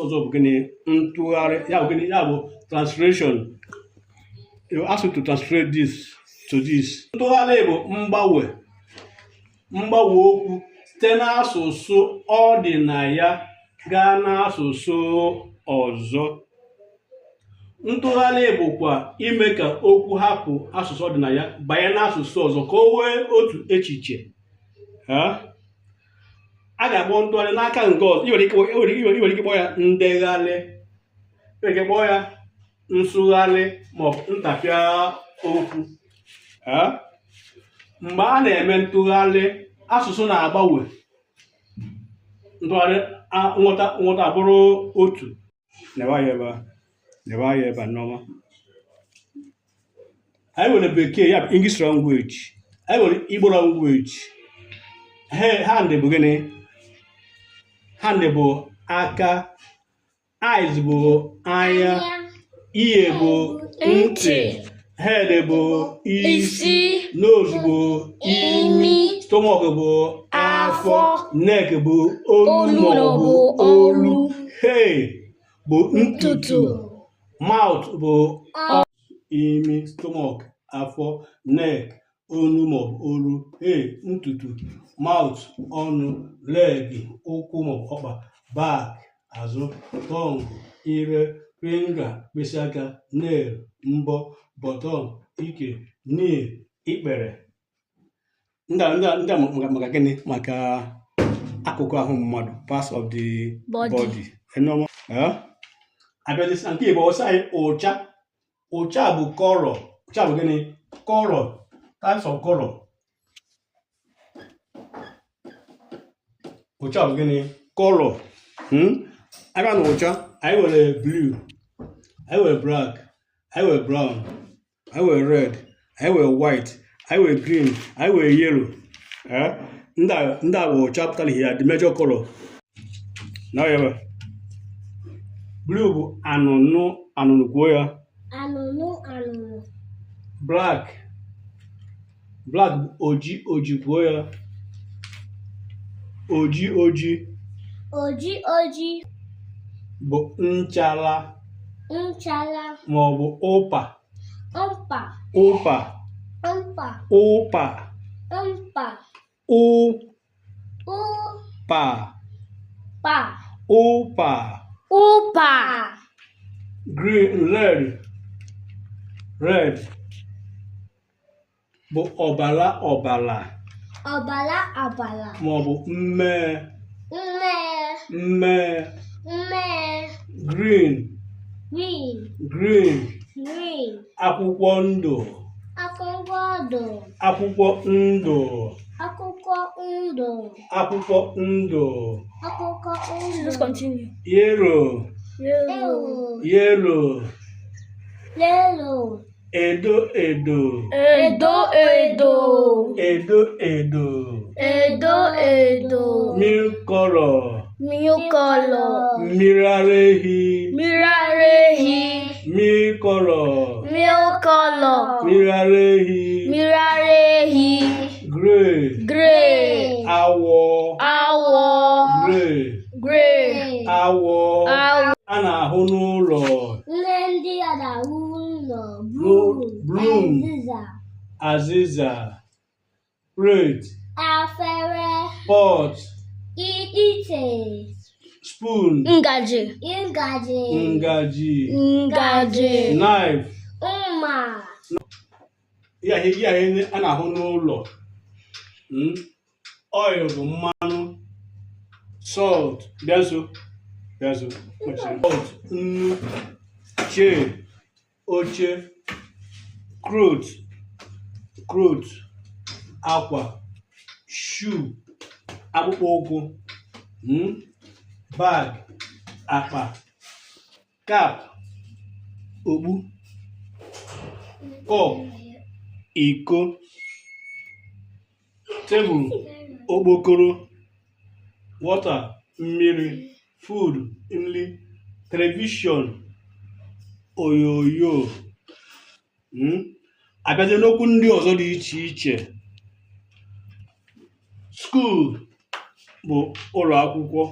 ọzọ bụ gịnị ntụgharị ya bụ gịnị ya bụ translation. You ask you to translate this to this. Ntụgharị bụ mgbanwe okwu site n'asụsụ ọ dị na ya gaa n'asụsụ ọzọ. Ntụgharị bụkwa ime ka okwu hapụ asụsụ ọ dị na ya banye n'asụsụ ọzọ ka o nwee otu echiche. A ga-akpọ ntụgharị n'aka nke ọzọ. Ị nwere ike kpọọ ya ndegharị, ị nwere ike kpọọ ya nsụgharị maọbụ ntapịa okwu. Mgbe a na-eme ntụgharị, asụsụ na-agbanwe, ntụgharị nghọta abụrụ otu. Leba anya ebe a n'ọma. Anyị nwere bekee ya bụ English language, anyị nwere Igbo language. Hand bụ gịnị? Hand bụ aka, eyes bụ anya, ear bụ ntị, head bụ isi, nose bụ imi, stomach bụ afọ, neck bụ olu maọbụ olu, hair bụ ntutu, mouth bụ imi, stomach, afọ, neck, onu maọbụ olu, hair, ntutu, mouth, ọnụ, leg, ụkwụ maọbụ ọkpa, back, azụ, tongue, ire, finger, mkpịsị aka, nail, mbọ, bottom, ike, knee, ikpere. Ndị a maka gịnị? Maka akụkụ ahụ mmadụ, parts of the body. Abịazi nke Igbo ọsọ anyị ụcha. Ụcha bụ color. Ụcha bụ gịnị? Color. Types of color. Ụcha bụ gịnị? Color. Abịa na ụcha, anyị nwere blue, anyị nwere black, anyị nwere brown, anyị nwere red, anyị nwere white, anyị nwere green, anyị nwere yellow. Ndị a bụ ụcha pụtara ihe ya, the major color. Na ya blue bụ anụnụ kwuo ya. Anụnụ. Black bụ oji kwuo ya. Oji bụ nchala maọbụ ụpa. Green, red bụ ọbara maọbụ mmee. Green akwụkwọ ndụ. Let's continue. Yellow. Edo. Milk color. Mirarehi. Milk color. Mirarehi. Gray. Awọ. Gray. Awọ. A na-ahụ n'ụlọ. Broom. Azịza. Plate. Afere. Pot. Ite. Spoon. Ngaji. Knife. Mma. Ihe a na-ahụ n'ụlọ. Oil bụ mmanụ. Salt. Bịa nso. Salt. Nnu. Chair. Oche. Coat. Akwa. Shoe. Akpụkpọ ụkwụ. Bag. Akpa. Cap. Ogbu. Cup. Iko. Table. Okpokoro. Water. Mmiri. Food. Nri. Television. Onyonyo. Abịazie n'okwu ndị ọzọ dị iche iche. School bụ ụlọ akwụkwọ.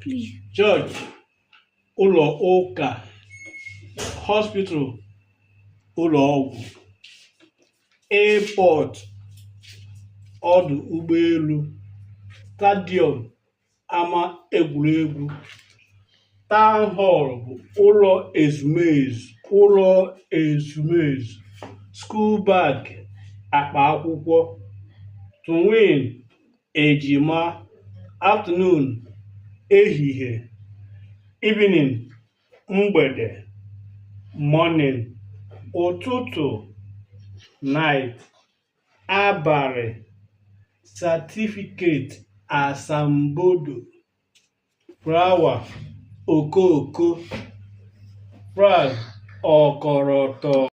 Please. church, ụlọ ụka, hospital, ụlọ ọgwụ, airport, ọdụ ụgbọelu, stadium, ama egwuregwu, town hall bụ ụlọ ezumezu, school bag, akpa akwụkwọ, twin, ejima, afternoon, ehihie, evening, mgbede, morning, ụtụtụ, night, abalị, certificate, asambodo, flower, okooko, flag, ọkọlọtọ.